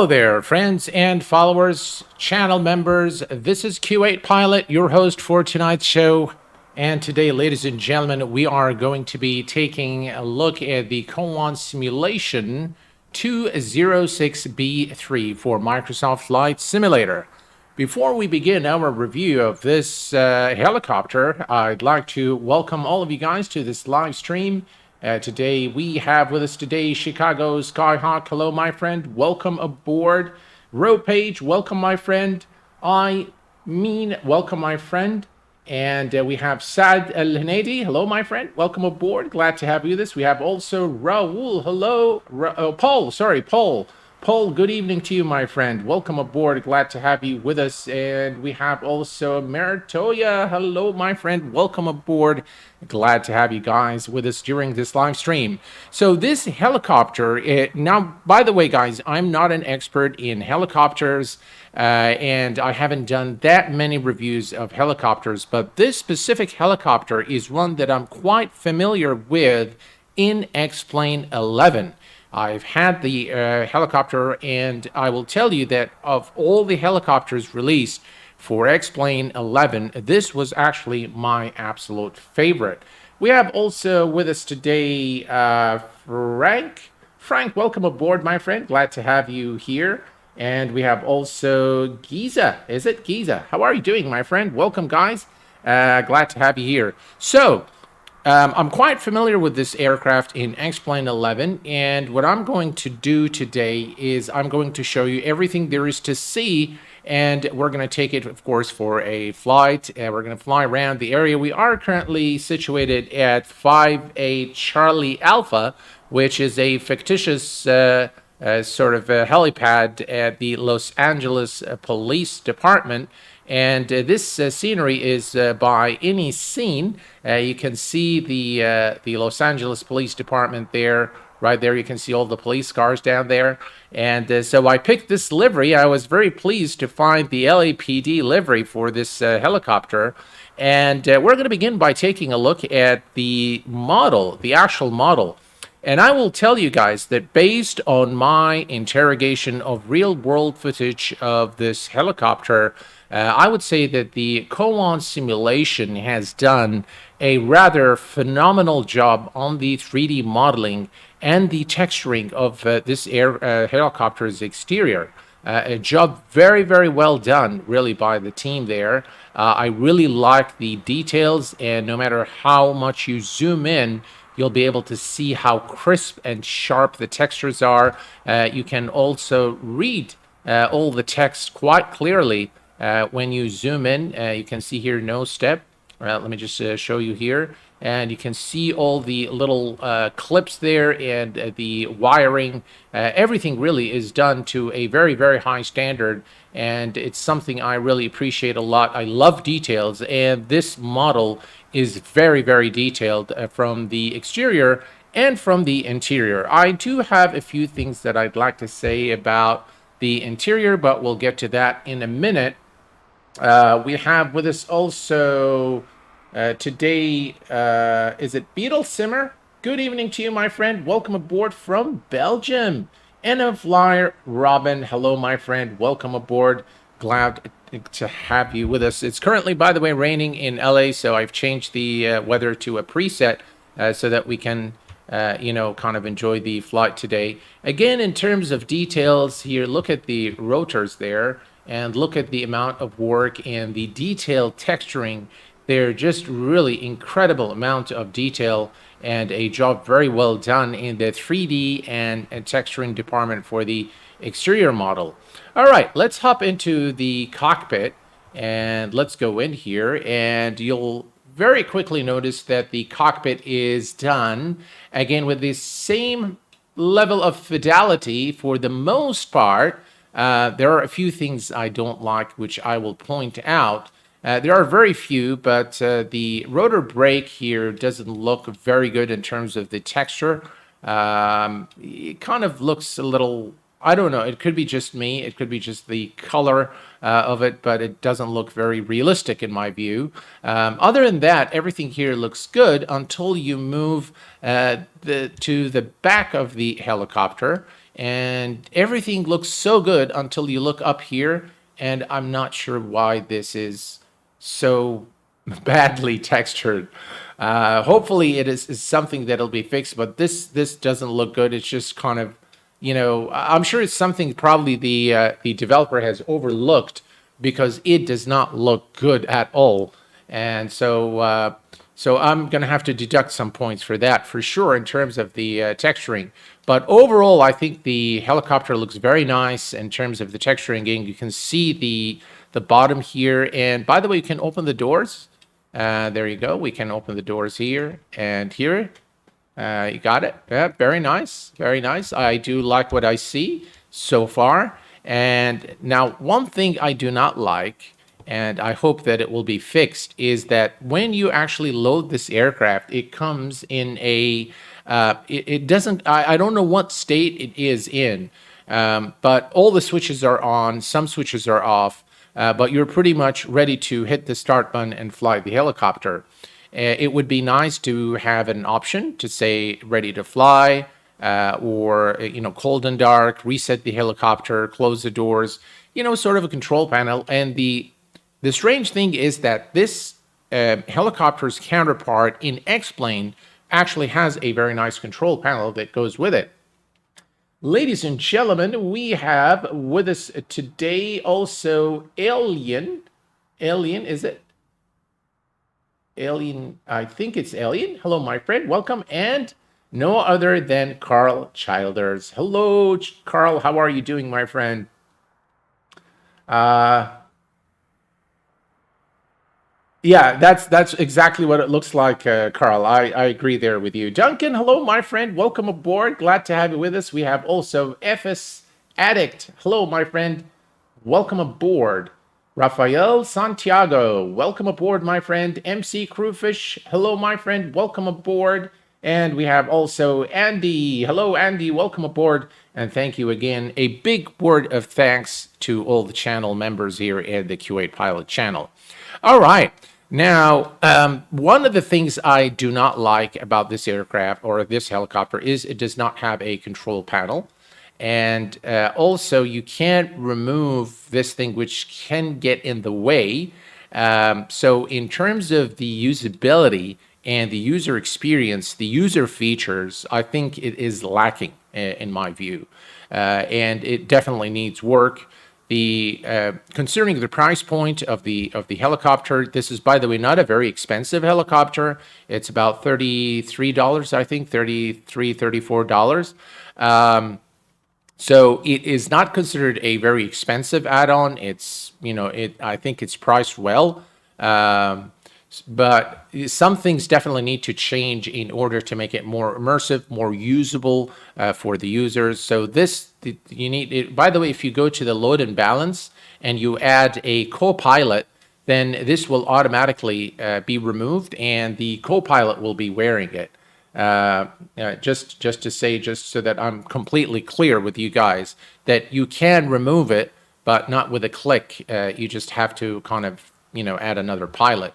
Hello there, friends and followers, channel members. This is Q8 Pilot, your host for tonight's show. And today, ladies and gentlemen, we are going to be taking a look at the CowanSim 206B3 for Microsoft Flight Simulator. Before we begin our review of this helicopter, I'd like to welcome all of you guys to this live stream. Today we have with us today Chicago Skyhawk. Hello, my friend. Welcome aboard. Row Page, welcome, my friend. Welcome, my friend. And we have Saad El Hanedi. Hello, my friend. Welcome aboard. Glad to have you with us. We have also Raul. Hello. Paul. Paul, good evening to you, my friend. Welcome aboard. Glad to have you with us. And we have also Meritoya. Hello, my friend. Welcome aboard. Glad to have you guys with us during this live stream. So this helicopter, now, by the way, guys, I'm not an expert in helicopters, and I haven't done that many reviews of helicopters, but this specific helicopter is one that I'm quite familiar with in X-Plane 11. I've had the helicopter, and I will tell you that of all the helicopters released for X-Plane 11, this was actually my absolute favorite. We have also with us today Frank. Frank, welcome aboard, my friend. Glad to have you here. And we have also Giza. Is it Giza? How are you doing, my friend? Welcome, guys. Glad to have you here. So, I'm quite familiar with this aircraft in X-Plane 11, and what I'm going to do today is I'm going to show you everything there is to see, and we're going to take it, of course, for a flight. We're going to fly around the area. We are currently situated at 5A Charlie Alpha, which is a fictitious sort of helipad at the Los Angeles Police Department. And this scenery is by any scene. You can see the Los Angeles Police Department there, right there. You can see all the police cars down there. And so I picked this livery. I was very pleased to find the LAPD livery for this helicopter. And we're going to begin by taking a look at the model, the actual model. And I will tell you guys that based on my interrogation of real-world footage of this helicopter, I would say that the Cowan simulation has done a rather phenomenal job on the 3D modeling and the texturing of this helicopter's exterior. A job very, very well done, really, by the team there. I really like the details, and no matter how much you zoom in, you'll be able to see how crisp and sharp the textures are. You can also read all the text quite clearly when you zoom in. You can see here no step. Let me just show you here. And you can see all the little clips there and the wiring. Everything really is done to a very, very high standard. And it's something I really appreciate a lot. I love details. And this model is very, very detailed from the exterior and from the interior. I do have a few things that I'd like to say about the interior, but we'll get to that in a minute. We have with us also today, is it Beetle Simmer? Good evening to you, my friend. Welcome aboard from Belgium. And a flyer, Robin. Hello, my friend. Welcome aboard. Glad to have you with us. It's currently, by the way, raining in LA, so I've changed the weather to a preset so that we can, kind of enjoy the flight today. Again, in terms of details here, look at the rotors there. And look at the amount of work and the detailed texturing. They're just really incredible amount of detail and a job very well done in the 3D and texturing department for the exterior model. All right, let's hop into the cockpit and let's go in here, and you'll very quickly notice that the cockpit is done again with the same level of fidelity for the most part. There are a few things I don't like, which I will point out. There are very few, but the rotor brake here doesn't look very good in terms of the texture. It kind of looks a little, I don't know, it could be just me, it could be just the color of it, but it doesn't look very realistic in my view. Other than that, everything here looks good until you move to the back of the helicopter. and everything looks so good until you look up here, and I'm not sure why this is so badly textured. Hopefully it is something that'll be fixed, but this doesn't look good. It's just kind of, I'm sure it's something probably the developer has overlooked because it does not look good at all. And so I'm going to have to deduct some points for that for sure in terms of the texturing. But overall, I think the helicopter looks very nice in terms of the texturing. And you can see the bottom here. And by the way, you can open the doors. There you go. We can open the doors here and here. You got it. Yeah, very nice. Very nice. I do like what I see so far. And now one thing I do not like, and I hope that it will be fixed, is that when you actually load this aircraft, it comes in a, it doesn't, I don't know what state it is in, but all the switches are on, some switches are off, but you're pretty much ready to hit the start button and fly the helicopter. It would be nice to have an option to say ready to fly, or cold and dark, reset the helicopter, close the doors, sort of a control panel. And the strange thing is that this helicopter's counterpart in X-Plane actually has a very nice control panel that goes with it. Ladies and gentlemen, we have with us today also Alien. Alien, is it? Alien, I think it's Alien. Hello, my friend. Welcome. And no other than Carl Childers. Hello, Carl. How are you doing, my friend? Yeah, that's exactly what it looks like, Carl. I agree there with you. Duncan, hello, my friend. Welcome aboard. Glad to have you with us. We have also FS Addict. Hello, my friend. Welcome aboard. Rafael Santiago. Welcome aboard, my friend. MC Crewfish. Hello, my friend. Welcome aboard. And we have also Andy. Hello, Andy. Welcome aboard. And thank you again. A big word of thanks to all the channel members here at the Q8 Pilot channel. All right. Now, one of the things I do not like about this aircraft or this helicopter is it does not have a control panel. And also, you can't remove this thing, which can get in the way. So in terms of the usability and the user experience, the user features, I think it is lacking in my view. And it definitely needs work. Considering the price point of the helicopter, this is, by the way, not a very expensive helicopter. It's about $33, I think, $34. So it is not considered a very expensive add-on. It's, I think it's priced well. But some things definitely need to change in order to make it more immersive, more usable for the users. So you need it. By the way, if you go to the load and balance and you add a co-pilot, then this will automatically be removed and the co-pilot will be wearing it. Just to say, just so that I'm completely clear with you guys, that you can remove it, but not with a click. You just have to kind of, add another pilot.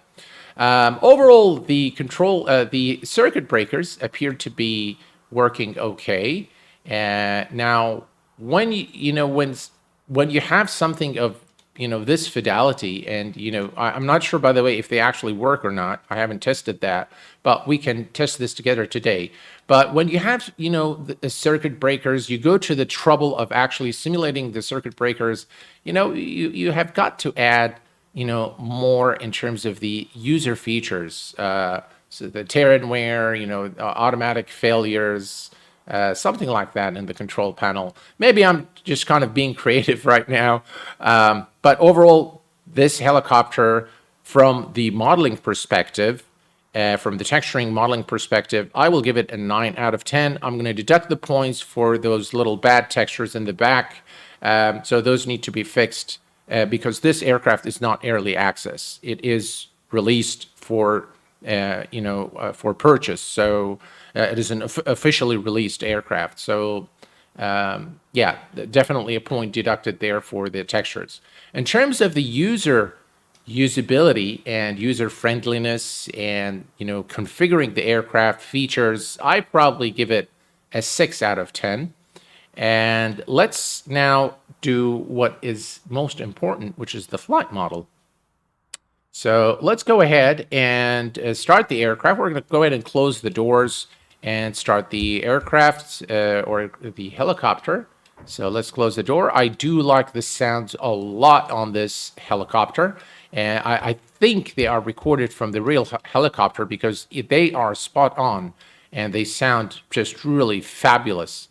Overall, the circuit breakers appear to be working okay. Now, when you have something of this fidelity, and I'm not sure, by the way, if they actually work or not. I haven't tested that, but we can test this together today. But when you have the circuit breakers, you go to the trouble of actually simulating the circuit breakers. You have got to add more in terms of the user features. So the tear and wear, automatic failures, something like that in the control panel. Maybe I'm just kind of being creative right now. But overall, this helicopter, from the modeling perspective, from the texturing modeling perspective, I will give it a 9 out of 10. I'm going to deduct the points for those little bad textures in the back. So those need to be fixed. Because this aircraft is not early access, it is released for for purchase. So it is an officially released aircraft. So yeah, definitely a point deducted there for the textures. In terms of the usability and user friendliness and configuring the aircraft features, I probably give it a 6 out of 10. And let's now do what is most important, which is the flight model. So let's go ahead and start the aircraft. We're going to go ahead and close the doors and start the aircraft or the helicopter. So let's close the door. I do like the sounds a lot on this helicopter. And I think they are recorded from the real helicopter because they are spot on and they sound just really fabulous.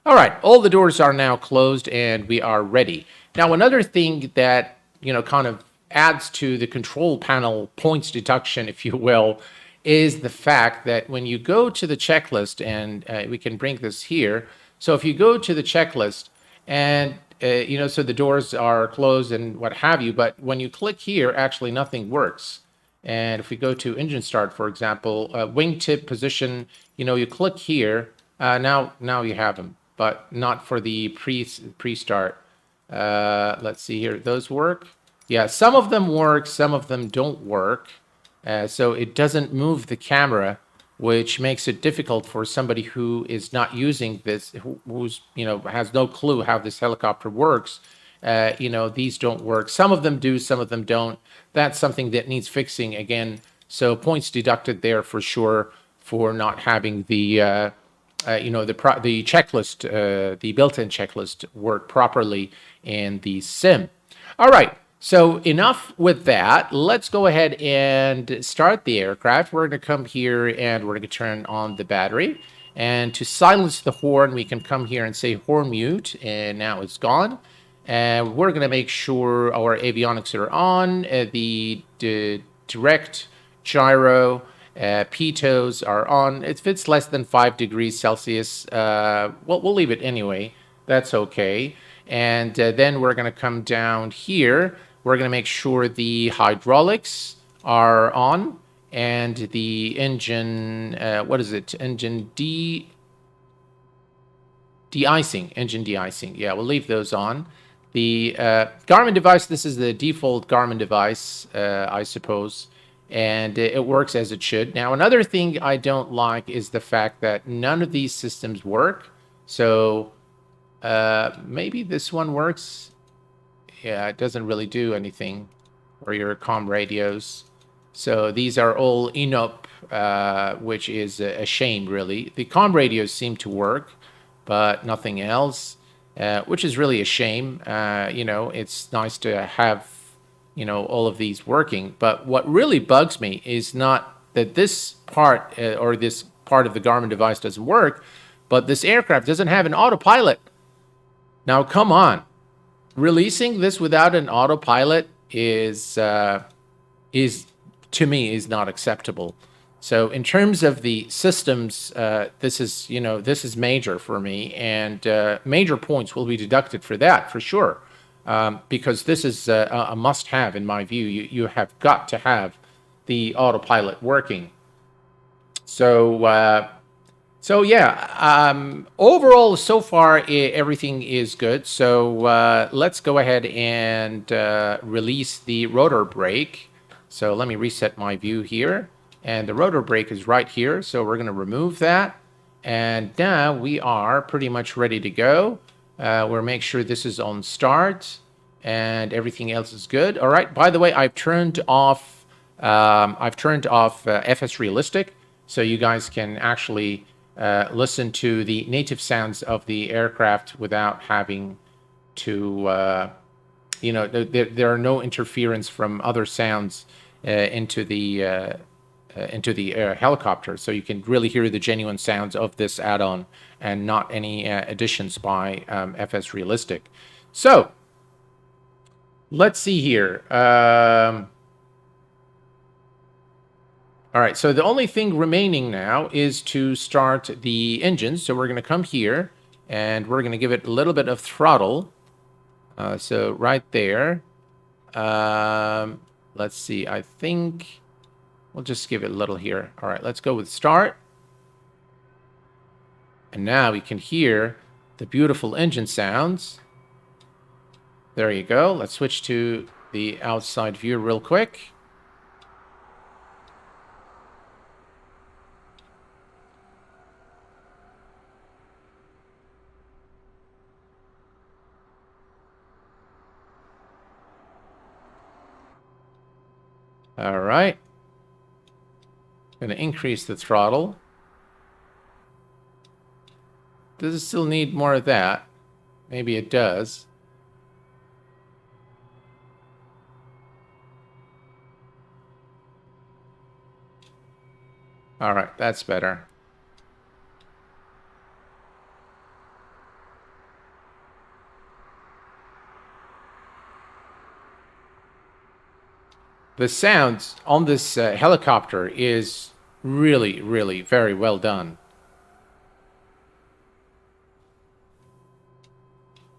All right, all the doors are now closed and we are ready. Now, another thing that, kind of adds to the control panel points deduction, if you will, is the fact that when you go to the checklist, and we can bring this here. So if you go to the checklist and, so the doors are closed and what have you, but when you click here, actually nothing works. And if we go to engine start, for example, wingtip position, you click here, now you have them, but not for the pre-start. Let's see here, those work. Yeah, some of them work, some of them don't work. So it doesn't move the camera, which makes it difficult for somebody who is not using this, who's, has no clue how this helicopter works. These don't work. Some of them do, some of them don't. That's something that needs fixing again. So points deducted there for sure for not having the, the checklist, the built-in checklist work properly in the sim. All right. So enough with that. Let's go ahead and start the aircraft. We're going to come here and we're going to turn on the battery. And to silence the horn, we can come here and say horn mute, and now it's gone. And we're going to make sure our avionics are on. The direct gyro, pitos are on. If it's less than 5 degrees Celsius, we'll leave it anyway. That's okay. And then we're going to come down here. We're going to make sure the hydraulics are on and the engine, what is it? Engine de-icing, engine de-icing. Yeah, we'll leave those on. The Garmin device, this is the default Garmin device, I suppose, and it works as it should. Now, another thing I don't like is the fact that none of these systems work. So maybe this one works. Yeah, it doesn't really do anything for your comm radios. So these are all INOP, which is a shame, really. The comm radios seem to work, but nothing else, which is really a shame. It's nice to have, all of these working. But what really bugs me is not that this part or this part of the Garmin device doesn't work, but this aircraft doesn't have an autopilot. Now, come on. Releasing this without an autopilot is to me is not acceptable. So in terms of the systems, this is major for me, and major points will be deducted for that for sure, because this is a must-have in my view. You have got to have the autopilot working. So yeah, overall, so far, everything is good. So let's go ahead and release the rotor brake. So let me reset my view here. And the rotor brake is right here. So we're going to remove that. And now we are pretty much ready to go. We'll make sure this is on start and everything else is good. All right. By the way, I've turned off FS Realistic, so you guys can actually listen to the native sounds of the aircraft without having to, there are no interference from other sounds into the helicopter. So you can really hear the genuine sounds of this add-on and not any additions by FS Realistic. So let's see here. All right, so the only thing remaining now is to start the engine. So we're going to come here, and we're going to give it a little bit of throttle. So right there. Let's see, I think we'll just give it a little here. All right, let's go with start. And now we can hear the beautiful engine sounds. There you go. Let's switch to the outside view real quick. All right. Going to increase the throttle. Does it still need more of that? Maybe it does. All right, that's better. The sound on this helicopter is really, really very well done.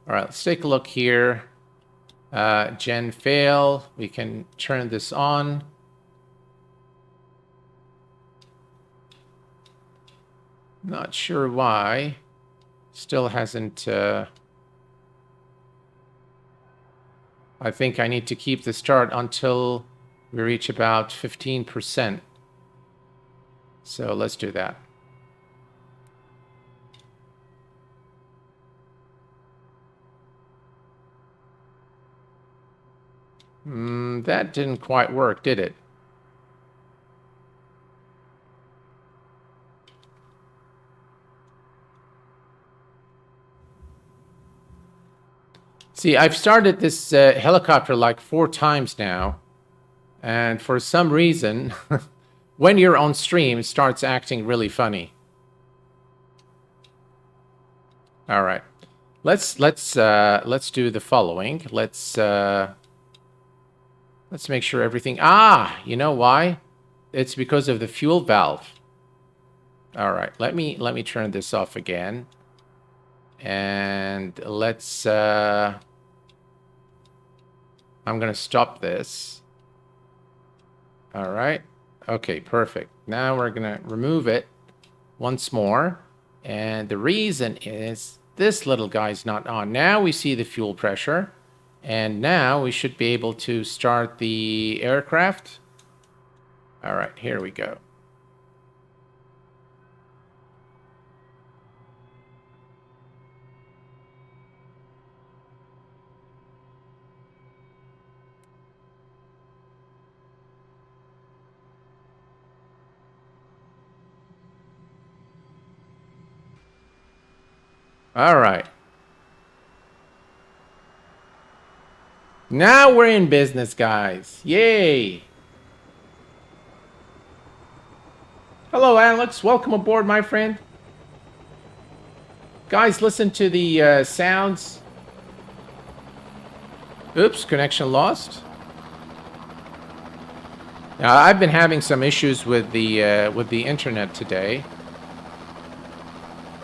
All right, let's take a look here. Gen fail. We can turn this on. Not sure why. Still hasn't... I think I need to keep the start until we reach about 15%. So let's do that. That didn't quite work, did it? See, I've started this helicopter like 4 times now. And for some reason, when you're on stream, it starts acting really funny. All right. Let's do the following. Let's make sure everything... you know why? It's because of the fuel valve. All right. Let me turn this off again. And let's I'm going to stop this. All right. Okay, perfect. Now we're going to remove it once more. And the reason is this little guy's not on. Now we see the fuel pressure. And now we should be able to start the aircraft. All right, here we go. All right. Now we're in business, guys. Yay. Hello, Alex. Welcome aboard, my friend. Guys, listen to the sounds. Oops, connection lost. Now, I've been having some issues with the internet today.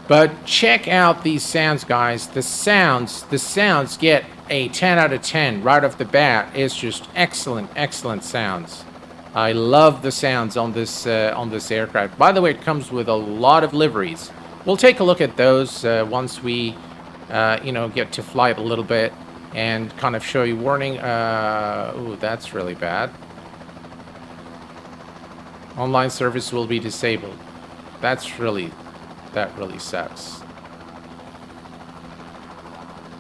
But check out these sounds, guys. The sounds get a 10 out of 10 right off the bat. It's just excellent, excellent sounds. I love the sounds on this aircraft. By the way, it comes with a lot of liveries. We'll take a look at those once we, get to fly it a little bit and kind of show you warning. Ooh, that's really bad. Online service will be disabled. That really sucks.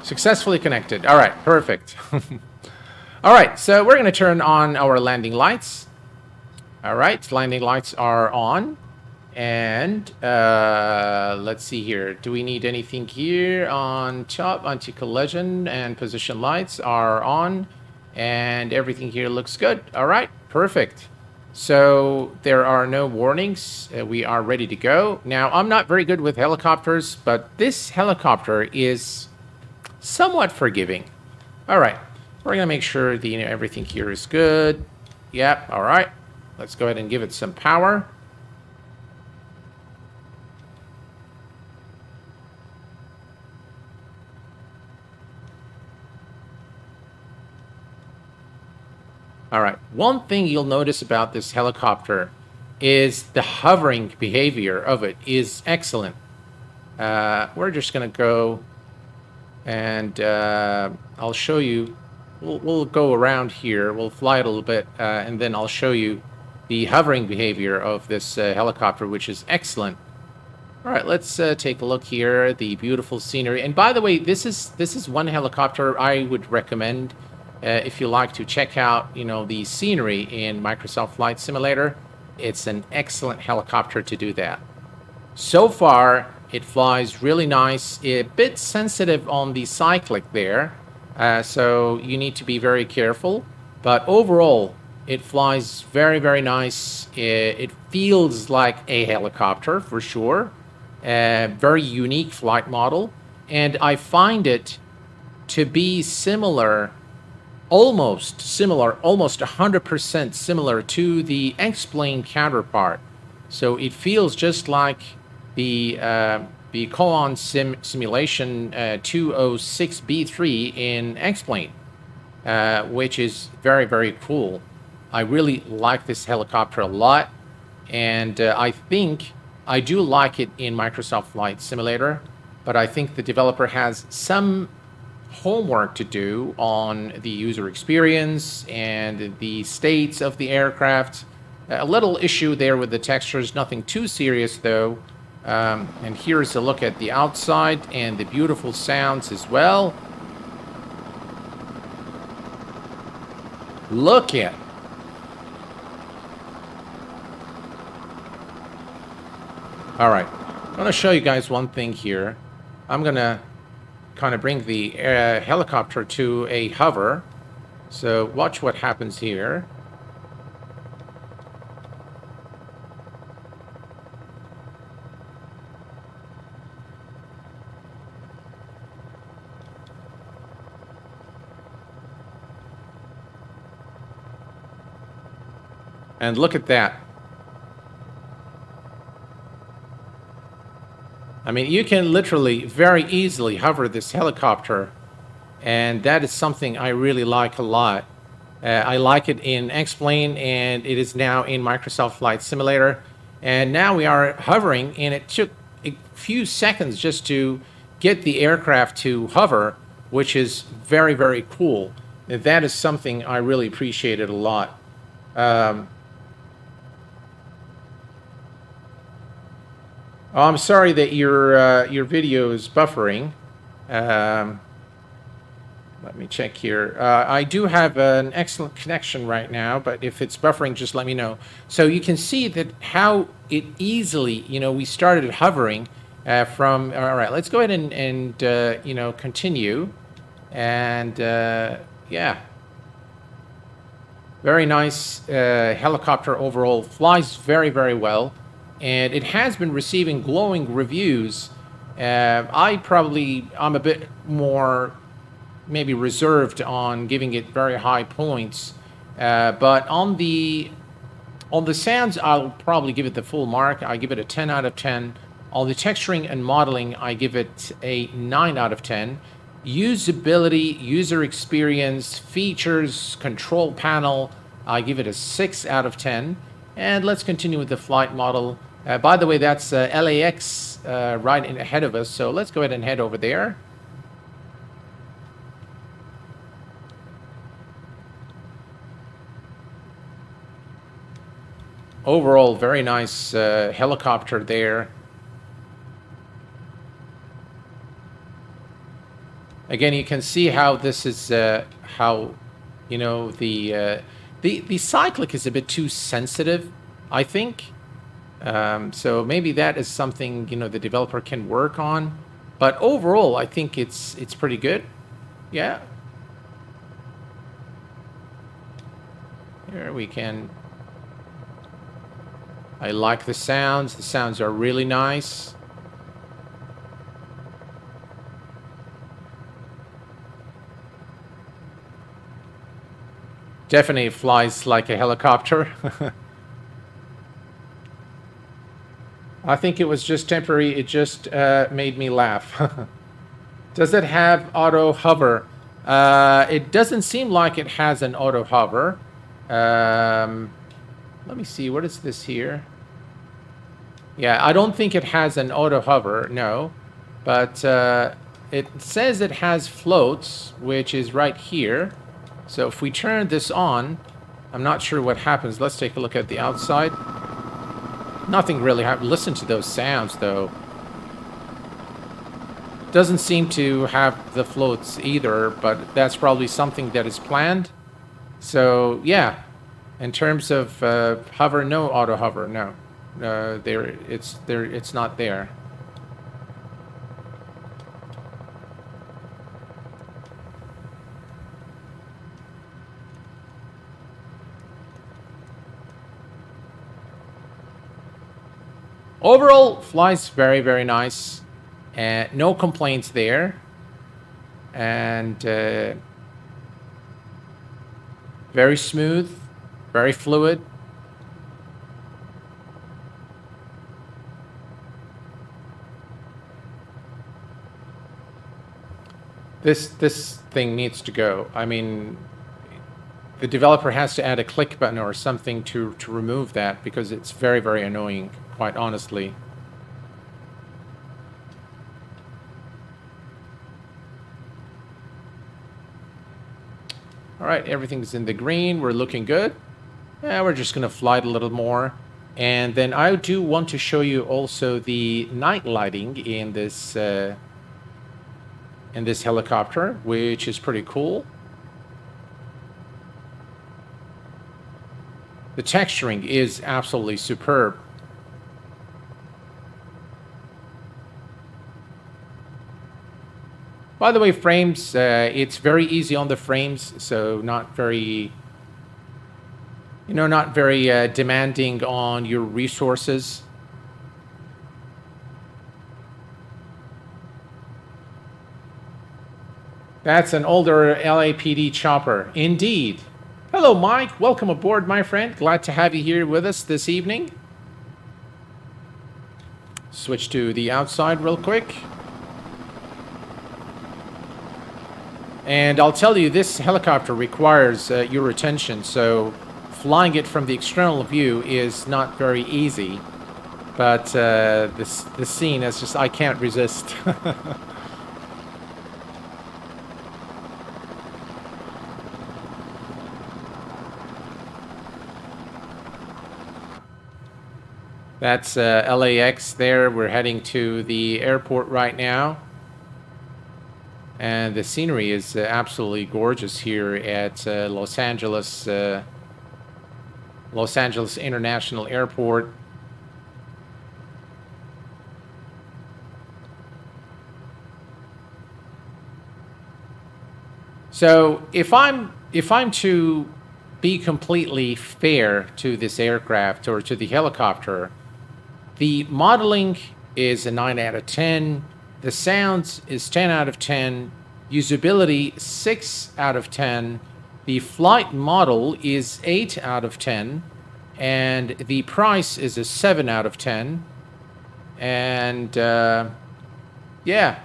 Successfully connected. All right, perfect. All right, so we're going to turn on our landing lights. All right, landing lights are on. And let's see here. Do we need anything here on top? Anti-collision and position lights are on. And everything here looks good. All right, perfect. So there are no warnings. We are ready to go. Now, I'm not very good with helicopters, but this helicopter is somewhat forgiving. All right. We're going to make sure the everything here is good. Yep. All right. Let's go ahead and give it some power. All right. One thing you'll notice about this helicopter is the hovering behavior of it is excellent. We're just going to go and I'll show you. We'll go around here. We'll fly it a little bit and then I'll show you the hovering behavior of this helicopter, which is excellent. All right, let's take a look here. The beautiful scenery. And by the way, this is one helicopter I would recommend if you like to check out, the scenery in Microsoft Flight Simulator, it's an excellent helicopter to do that. So far, it flies really nice, a bit sensitive on the cyclic there, so you need to be very careful. But overall, it flies very, very nice. It feels like a helicopter for sure. Very unique flight model. And I find it to be similar, almost 100% similar to the X-Plane counterpart. So it feels just like the CowanSim simulation 206B3 in X-Plane, which is very, very cool. I really like this helicopter a lot, and I think I do like it in Microsoft Flight Simulator, but I think the developer has some homework to do on the user experience and the states of the aircraft. A little issue there with the textures, nothing too serious though. And here's a look at the outside and the beautiful sounds as well. Look at. All right, I'm going to show you guys one thing here. I'm going to kind of bring the helicopter to a hover. So watch what happens here. And look at that. I mean, you can literally very easily hover this helicopter, and that is something I really like a lot. I like it in X-Plane, and it is now in Microsoft Flight Simulator. And now we are hovering, and it took a few seconds just to get the aircraft to hover, which is very, very cool. And that is something I really appreciated a lot. Oh, I'm sorry that your video is buffering. Let me check here. I do have an excellent connection right now, but if it's buffering, just let me know. So you can see that how it easily, we started hovering from. All right, let's go ahead and continue. And yeah, very nice helicopter overall. Flies very, very well. And it has been receiving glowing reviews. I'm a bit more maybe reserved on giving it very high points. But on the sounds, I'll probably give it the full mark. I give it a 10 out of 10. On the texturing and modeling, I give it a 9 out of 10. Usability, user experience, features, control panel, I give it a 6 out of 10. And let's continue with the flight model. By the way, that's LAX right ahead of us, so let's go ahead and head over there. Overall, very nice helicopter there. Again, you can see how this is how the cyclic is a bit too sensitive, I think. So maybe that is something the developer can work on, but overall I think it's pretty good. Yeah. Here we can. I like the sounds. The sounds are really nice. Definitely flies like a helicopter. I think it was just temporary. It just made me laugh. Does it have auto hover? It doesn't seem like it has an auto hover. Let me see. What is this here? Yeah, I don't think it has an auto hover. No, but it says it has floats, which is right here. So if we turn this on, I'm not sure what happens. Let's take a look at the outside. Nothing really happened. Listen to those sounds, though. Doesn't seem to have the floats either, but that's probably something that is planned. So yeah, in terms of hover, no auto hover, no. It's not there. Overall, flies very, very nice. And no complaints there. And very smooth, very fluid. This thing needs to go. I mean, the developer has to add a click button or something to remove that, because it's very, very annoying, quite honestly. All right, everything's in the green. We're looking good. Yeah, we're just going to fly it a little more. And then I do want to show you also the night lighting in this helicopter, which is pretty cool. The texturing is absolutely superb. By the way, frames, it's very easy on the frames, so not very, not very demanding on your resources. That's an older LAPD chopper, indeed. Hello, Mike. Welcome aboard, my friend. Glad to have you here with us this evening. Switch to the outside real quick. And I'll tell you, this helicopter requires your attention, so flying it from the external view is not very easy. But this scene is just, I can't resist. That's LAX there. We're heading to the airport right now. And the scenery is absolutely gorgeous here at Los Angeles International Airport. So if I'm to be completely fair to this aircraft or to the helicopter, the modeling is a 9 out of 10. The sounds is 10 out of 10. Usability, 6 out of 10. The flight model is 8 out of 10. And the price is a 7 out of 10. And yeah,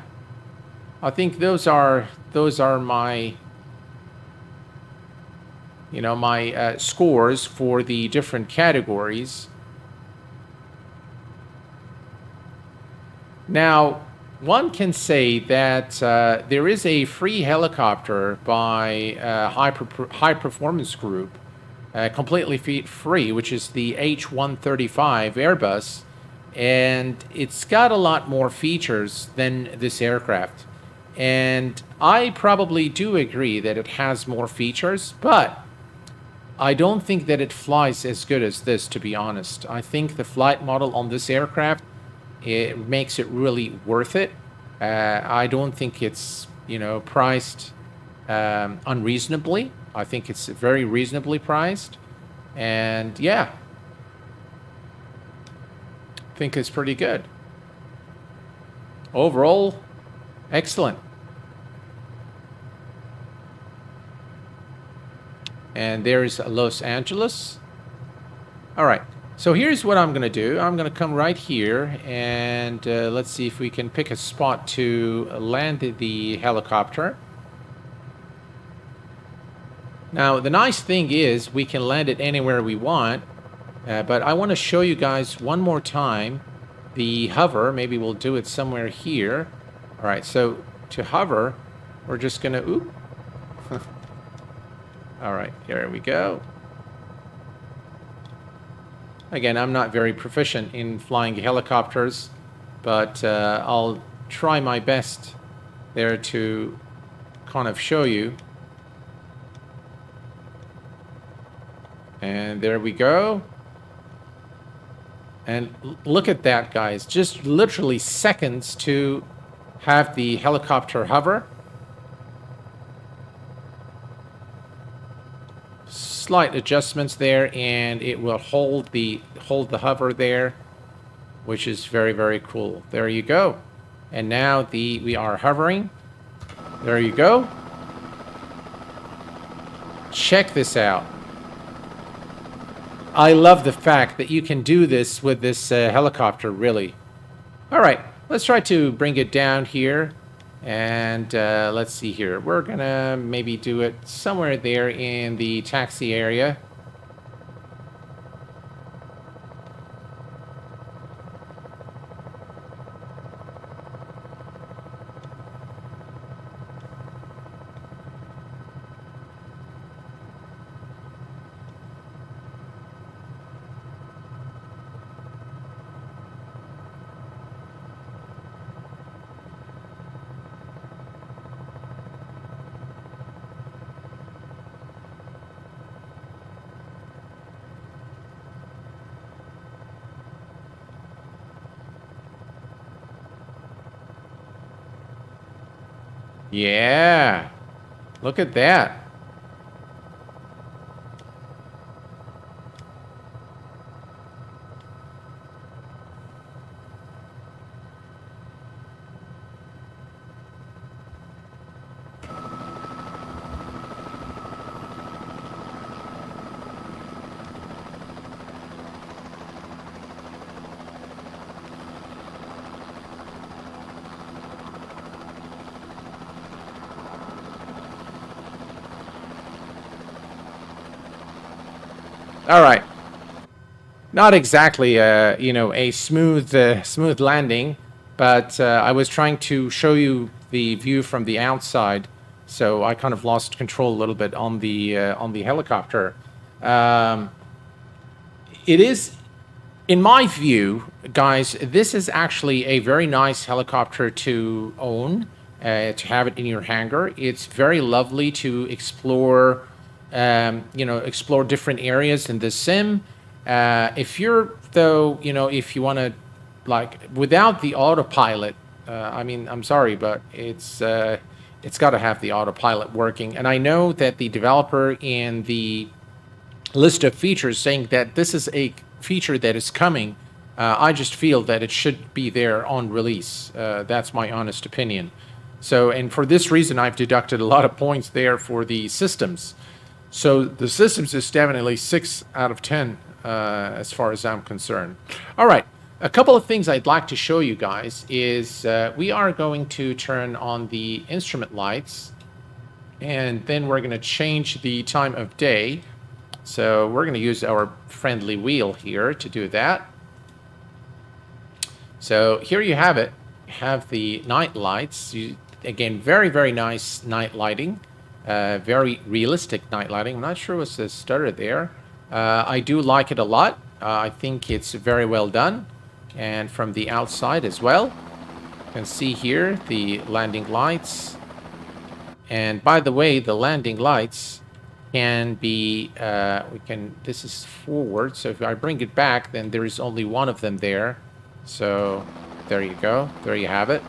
I think those are my my scores for the different categories. Now, one can say that there is a free helicopter by High Performance Group, completely free, which is the H135 Airbus, and it's got a lot more features than this aircraft. And I probably do agree that it has more features, but I don't think that it flies as good as this, to be honest. I think the flight model on this aircraft, it makes it really worth it. I don't think it's, priced unreasonably. I think it's very reasonably priced. And yeah, I think it's pretty good. Overall, excellent. And there's Los Angeles. All right. So here's what I'm going to do. I'm going to come right here and let's see if we can pick a spot to land the helicopter. Now, the nice thing is we can land it anywhere we want, but I want to show you guys one more time the hover. Maybe we'll do it somewhere here. All right, so to hover, we're just going to, oop. All right, here we go. Again, I'm not very proficient in flying helicopters, but I'll try my best there to kind of show you. And there we go. And look at that, guys. Just literally seconds to have the helicopter hover. Slight adjustments there, and it will hold the hover there, which is very, very cool. There you go. And now we are hovering. There you go. Check this out. I love the fact that you can do this with this helicopter, really. All right, let's try to bring it down here. And let's see here. We're going to maybe do it somewhere there in the taxi area. Yeah, look at that. All right. Not exactly, you know, a smooth landing, but I was trying to show you the view from the outside, so I kind of lost control a little bit on the helicopter. It is, in my view, guys, this is actually a very nice helicopter to own, to have it in your hangar. It's very lovely to explore, you know, explore different areas in the sim. If you're, though, you know, if you want to, like, without the autopilot, I mean, I'm sorry, but it's got to have the autopilot working. And I know that the developer in the list of features saying that this is a feature that is coming. I just feel that it should be there on release. That's my honest opinion. So, and for this reason, I've deducted a lot of points there for the systems. So the systems is definitely 6 out of 10 as far as I'm concerned. All right, a couple of things I'd like to show you guys is we are going to turn on the instrument lights, and then we're going to change the time of day. So we're going to use our friendly wheel here to do that. So here you have it. You have the night lights. Again, very, very nice night lighting. Very realistic night lighting. I'm not sure what's the stutter there. I do like it a lot. I think it's very well done. And from the outside as well. You can see here the landing lights. And by the way, the landing lights can be, this is forward. So if I bring it back, then there is only one of them there. So there you go. There you have it.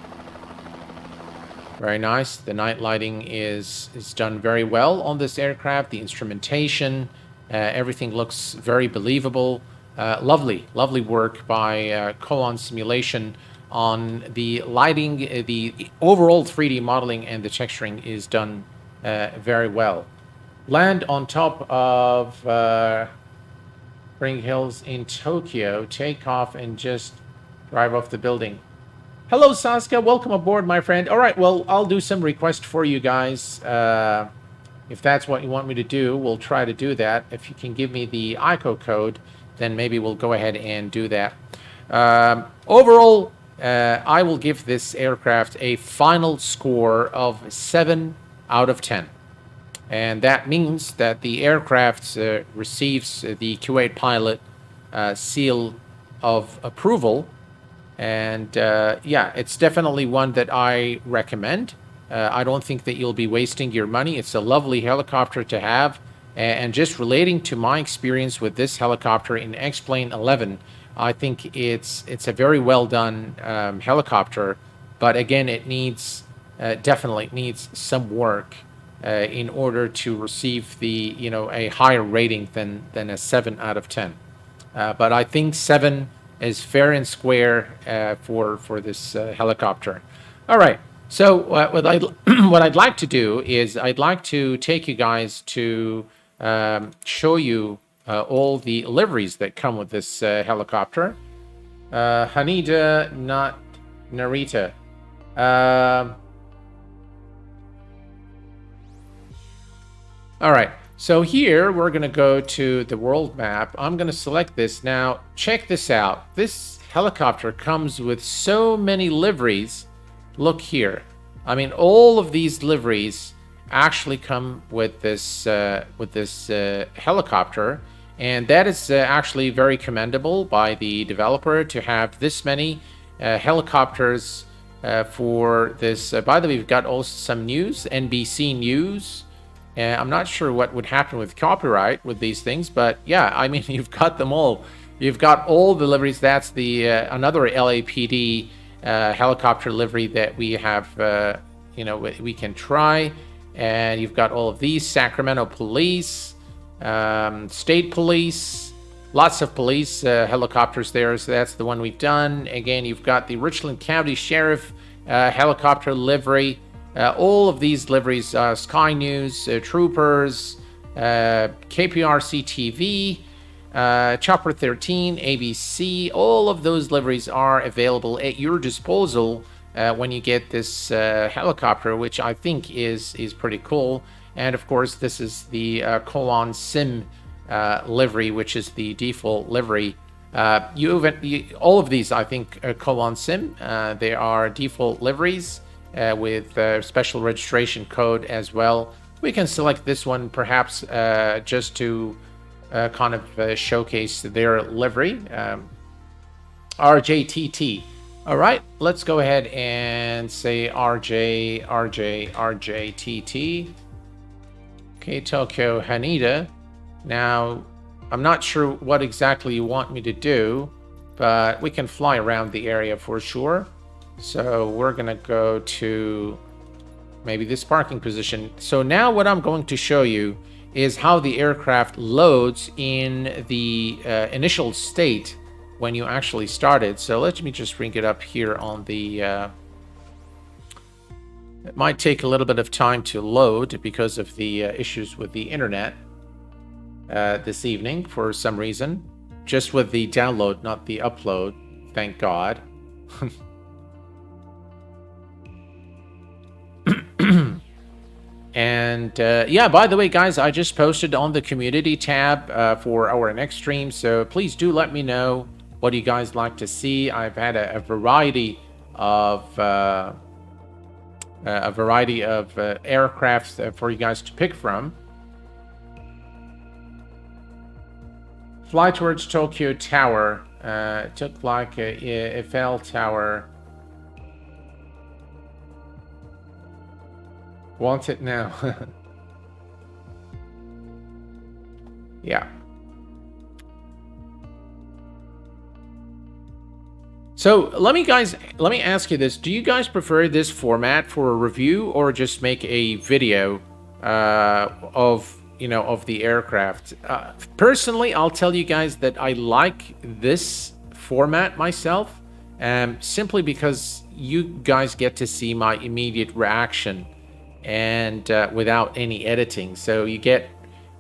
Very nice. The night lighting is done very well on this aircraft. The instrumentation, everything looks very believable. Lovely work by Cowan Simulation on the lighting. The overall 3D modeling and the texturing is done very well. Land on top of Spring Hills in Tokyo. Take off and just drive off the building. Hello, Saskia. Welcome aboard, my friend. All right, well, I'll do some request for you guys. If that's what you want me to do, we'll try to do that. If you can give me the ICO code, then maybe we'll go ahead and do that. Overall, I will give this aircraft a final score of 7 out of 10. And that means that the aircraft receives the Kuwait pilot seal of approval. And yeah, it's definitely one that I recommend. I don't think that you'll be wasting your money. It's a lovely helicopter to have. And just relating to my experience with this helicopter in X-Plane 11, I think it's a very well done helicopter. But again, it needs definitely needs some work in order to receive the a higher rating than a 7 out of 10. But I think 7 is fair and square for this helicopter. All right. So what I what I'd like to do is I'd like to take you guys to show you all the liveries that come with this helicopter. Haneda, not Narita. All right. So here we're going to go to the world map. I'm going to select this. Now, check this out. This helicopter comes with so many liveries. Look here. I mean, all of these liveries actually come with this helicopter, and that is actually very commendable by the developer to have this many helicopters for this. By the way, we've got also some news, NBC News. I'm not sure what would happen with copyright with these things, but yeah, I mean, you've got them all. You've got all the liveries. That's the another LAPD helicopter livery that we have, we can try. And you've got all of these: Sacramento Police, State Police, lots of police helicopters there. So that's the one we've done. Again, you've got the Richland County Sheriff helicopter livery. All of these liveries, Sky News, Troopers, KPRC TV, Chopper 13, ABC, all of those liveries are available at your disposal when you get this helicopter, which I think is pretty cool. And of course, this is the CowanSim livery, which is the default livery. All of these, I think, CowanSim, they are default liveries. With special registration code as well. We can select this one perhaps just to kind of showcase their livery. RJTT. All right, let's go ahead and say RJTT. Okay, Tokyo Haneda. Now, I'm not sure what exactly you want me to do, but we can fly around the area for sure. So we're going to go to maybe this parking position. So now what I'm going to show you is how the aircraft loads in the initial state when you actually started. So let me just bring it up here on the... it might take a little bit of time to load because of the issues with the internet this evening for some reason. Just with the download, not the upload. Thank God. And yeah, by the way, guys, I just posted on the community tab for our next stream, so please do let me know what you guys like to see. I've had a variety of aircrafts for you guys to pick from. Fly towards Tokyo Tower. Took like a Eiffel Tower. Want it now. Yeah. So let me ask you this. Do you guys prefer this format for a review or just make a video of the aircraft? Personally, I'll tell you guys that I like this format myself, simply because you guys get to see my immediate reaction and without any editing. So you get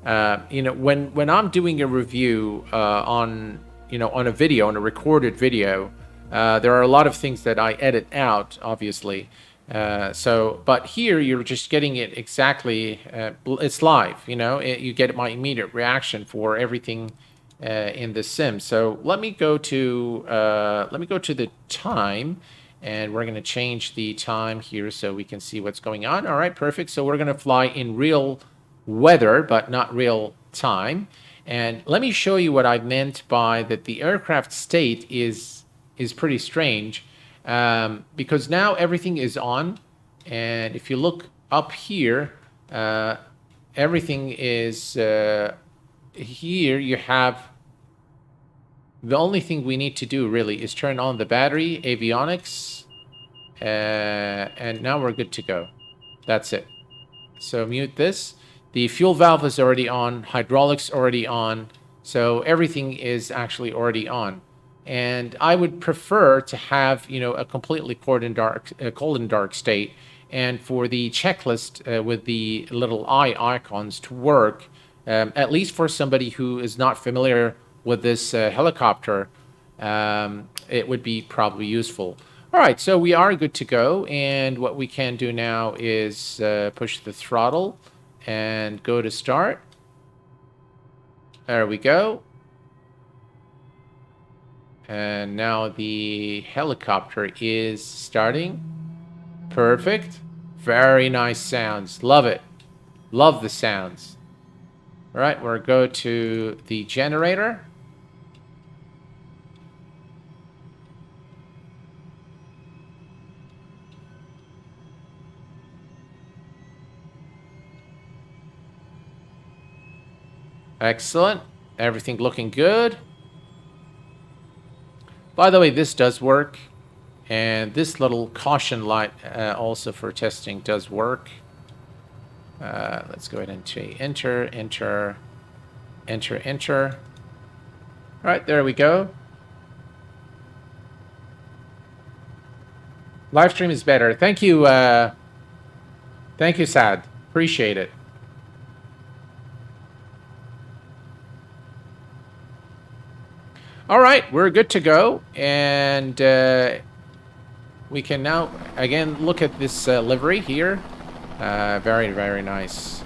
when I'm doing a review on a video, on a recorded video, there are a lot of things that I edit out, obviously. But here you're just getting it exactly. It's live, you get my immediate reaction for everything in the sim. So let me go to the time. And we're going to change the time here so we can see what's going on. All right, perfect. So we're going to fly in real weather, but not real time. And let me show you what I meant by that the aircraft state is is pretty strange, because now everything is on, and if you look up here, everything is here. You have the only thing we need to do really is turn on the battery, avionics, and now we're good to go. That's it. So mute this. The fuel valve is already on, hydraulics already on, so everything is actually already on. And I would prefer to have, you know, a completely cold and dark state, and for the checklist with the little eye icons to work, at least for somebody who is not familiar with this helicopter, it would be probably useful. All right, so we are good to go, and what we can do now is push the throttle and go to start. There we go. And now the helicopter is starting. Perfect. Very nice sounds. Love it. Love the sounds. All right, we'll go to the generator. Excellent. Everything looking good. By the way, this does work. And this little caution light also for testing does work. Let's go ahead and say enter, enter, enter, enter. All right, there we go. Live stream is better. Thank you. Thank you, Sad. Appreciate it. All right, we're good to go, and we can now again look at this livery here. Very, very nice.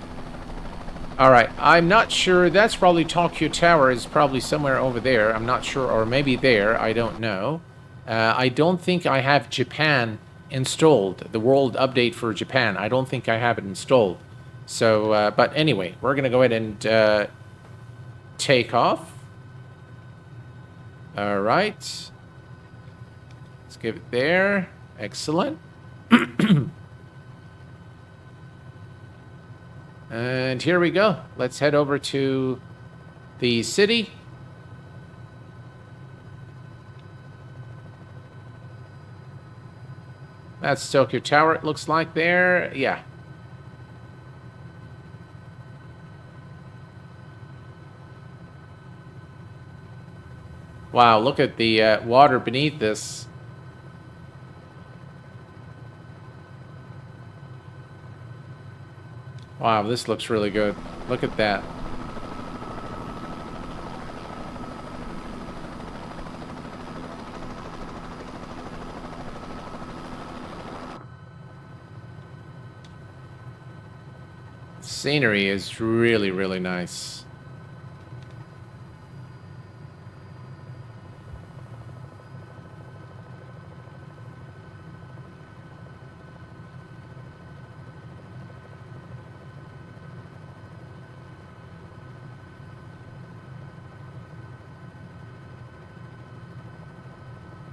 All right, I'm not sure. That's probably Tokyo Tower is probably somewhere over there. I'm not sure, or maybe there. I don't know. I don't think I have Japan installed. The world update for Japan. I don't think I have it installed. So, but anyway, we're gonna go ahead and take off. All right. Let's give it there. Excellent. And here we go. Let's head over to the city. That's Tokyo Tower, it looks like there. Yeah. Wow, look at the water beneath this. Wow, this looks really good. Look at that. Scenery is really, really nice.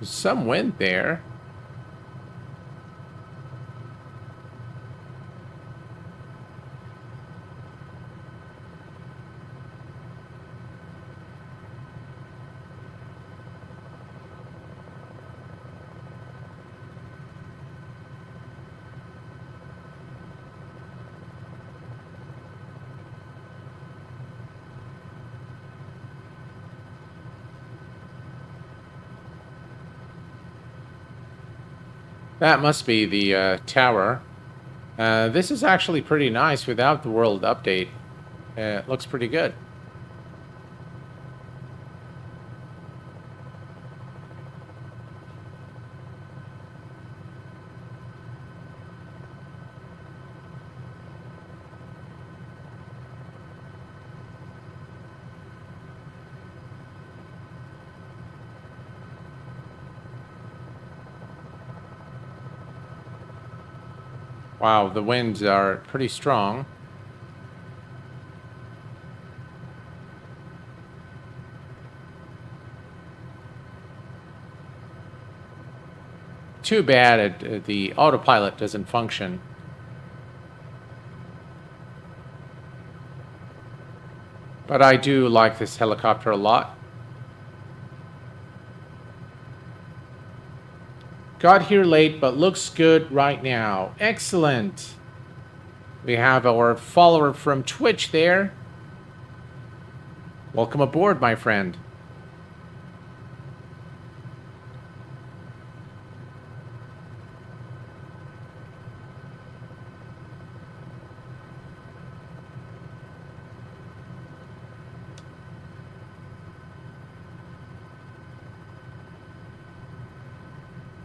There's some wind there. That must be the tower. This is actually pretty nice without the world update. It looks pretty good. Wow, the winds are pretty strong. Too bad the autopilot doesn't function. But I do like this helicopter a lot. Got here late, but looks good right now. Excellent. We have our follower from Twitch there. Welcome aboard, my friend.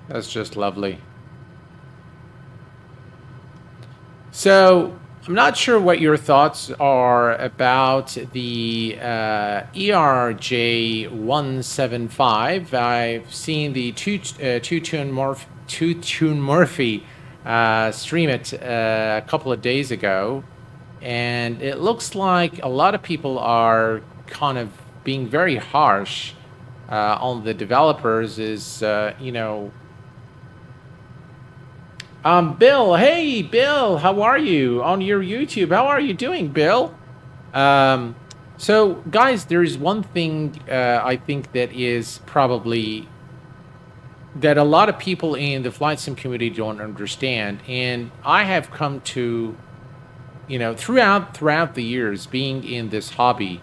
That's just lovely. So, I'm not sure what your thoughts are about the ERJ175. I've seen the Two-Tune Murphy stream it a couple of days ago, and it looks like a lot of people are kind of being very harsh on the developers. Bill, hey, Bill, how are you on your YouTube? How are you doing, Bill? So, guys, there's one thing I think that is probably that a lot of people in the flight sim community don't understand, and I have come to, throughout the years being in this hobby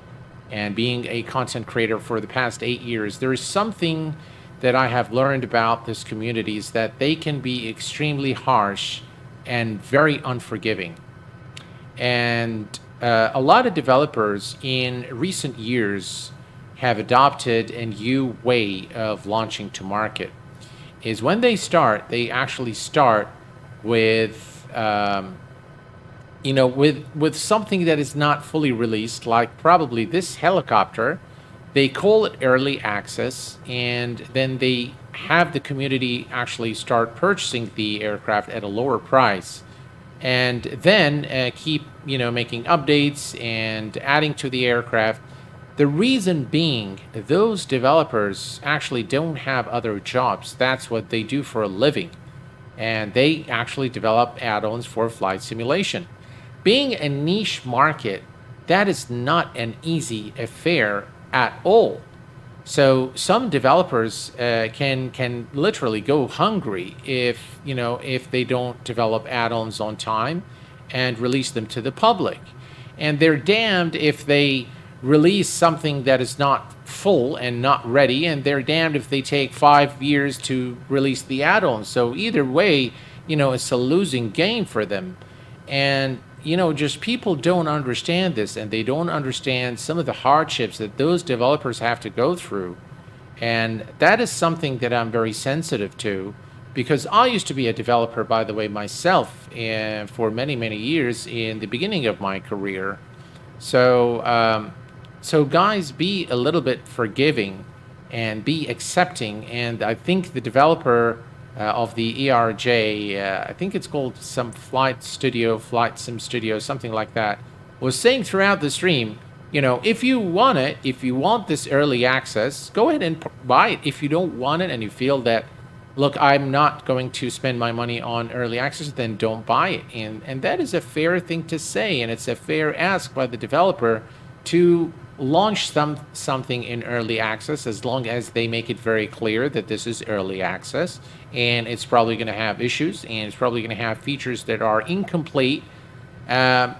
and being a content creator for the past 8 years, there is something that I have learned about this community is that they can be extremely harsh and very unforgiving. And a lot of developers in recent years have adopted a new way of launching to market. Is when they start, they actually start with, with something that is not fully released, like probably this helicopter. They call it early access, and then they have the community actually start purchasing the aircraft at a lower price, and then keep making updates and adding to the aircraft. The reason being, those developers actually don't have other jobs. That's what they do for a living, and they actually develop add-ons for flight simulation. Being a niche market, that is not an easy affair at all. So some developers can literally go hungry if they don't develop add-ons on time and release them to the public, and they're damned if they release something that is not full and not ready, and they're damned if they take 5 years to release the add-ons. So either way, it's a losing game for them. And just people don't understand this, and they don't understand some of the hardships that those developers have to go through. And that is something that I'm very sensitive to, because I used to be a developer, by the way, myself, for many, many years in the beginning of my career. So, guys, be a little bit forgiving and be accepting. And I think the developer of the ERJ, I think it's called some Flight Sim Studio, something like that, was saying throughout the stream, if you want this early access, go ahead and buy it. If you don't want it and you feel that, look, I'm not going to spend my money on early access, then don't buy it. And that is a fair thing to say, and it's a fair ask by the developer to launch something in early access, as long as they make it very clear that this is early access, and it's probably going to have issues, and it's probably going to have features that are incomplete, and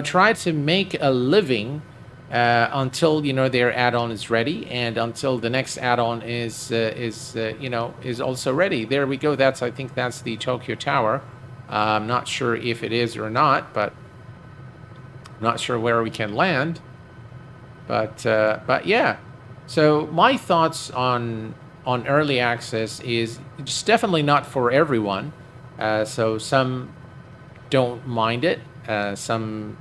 try to make a living until their add-on is ready, and until the next add-on is also ready. There we go. I think that's the Tokyo Tower. I'm not sure if it is or not, but I'm not sure where we can land. But yeah. So my thoughts on early access is it's definitely not for everyone. So some don't mind it. Some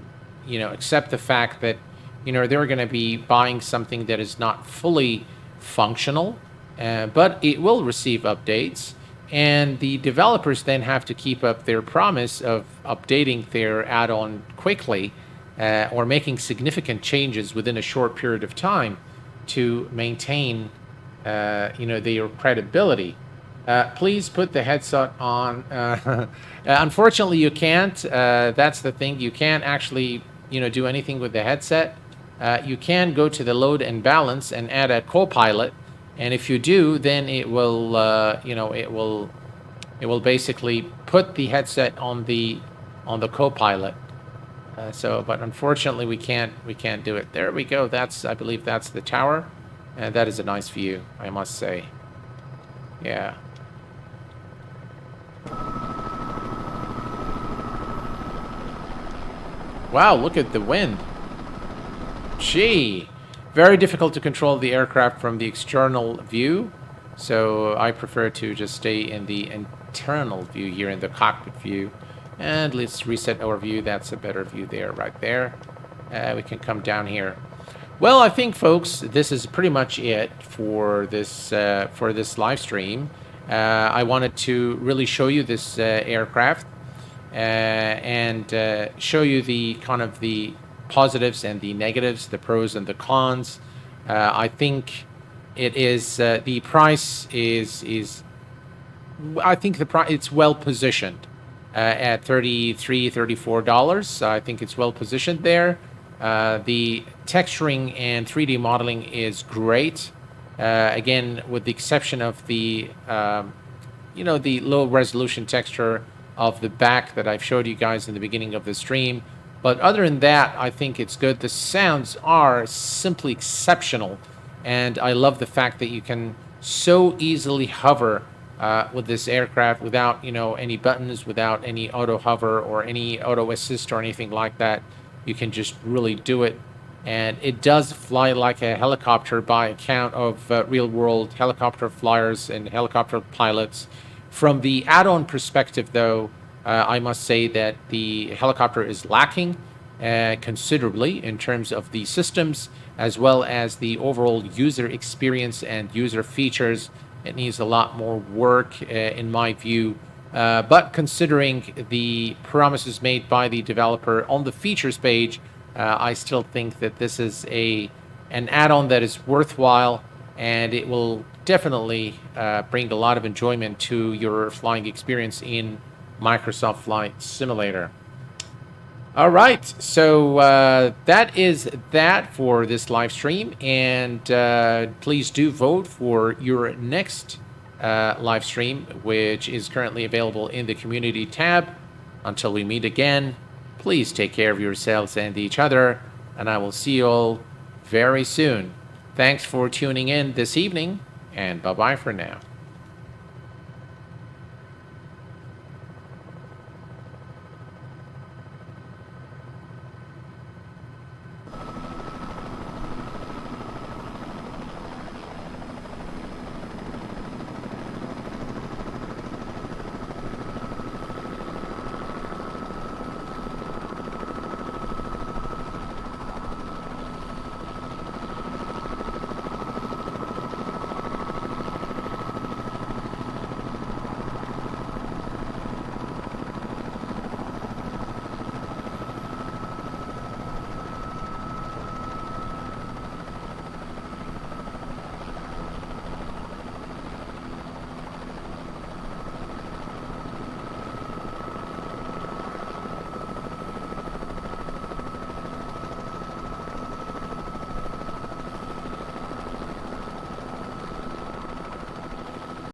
accept the fact that they're going to be buying something that is not fully functional, but it will receive updates, and the developers then have to keep up their promise of updating their add-on quickly, or making significant changes within a short period of time to maintain their credibility. Please put the headset on. Unfortunately, you can't. That's the thing. You can't actually, do anything with the headset. You can go to the load and balance and add a co-pilot, and if you do, then it will, it will basically put the headset on the co-pilot. But unfortunately, we can't do it. There we go. I believe that's the tower, and that is a nice view, I must say. Yeah. Wow, look at the wind. Gee, very difficult to control the aircraft from the external view, so I prefer to just stay in the internal view here, in the cockpit view. And let's reset our view. That's a better view there, right there. We can come down here. Well, I think, folks, this is pretty much it for this live stream. I wanted to really show you this aircraft and show you the kind of the positives and the negatives, the pros and the cons. I think it is the price is I think it's well positioned at $33-$34. I think it's well positioned there. The texturing and 3D modeling is great. Again, with the exception of the the low resolution texture of the back that I've showed you guys in the beginning of the stream. But other than that, I think it's good. The sounds are simply exceptional. And I love the fact that you can so easily hover with this aircraft without, any buttons, without any auto hover or any auto assist or anything like that. You can just really do it. And it does fly like a helicopter by account of real-world helicopter flyers and helicopter pilots. From the add-on perspective, though, I must say that the helicopter is lacking considerably in terms of the systems, as well as the overall user experience and user features. It needs a lot more work, in my view. But considering the promises made by the developer on the features page, I still think that this is an add-on that is worthwhile, and it will definitely bring a lot of enjoyment to your flying experience in Microsoft Flight Simulator. All right, so that is that for this live stream, and please do vote for your next live stream, which is currently available in the community tab. Until we meet again, please take care of yourselves and each other, and I will see you all very soon. Thanks for tuning in this evening, and bye-bye for now.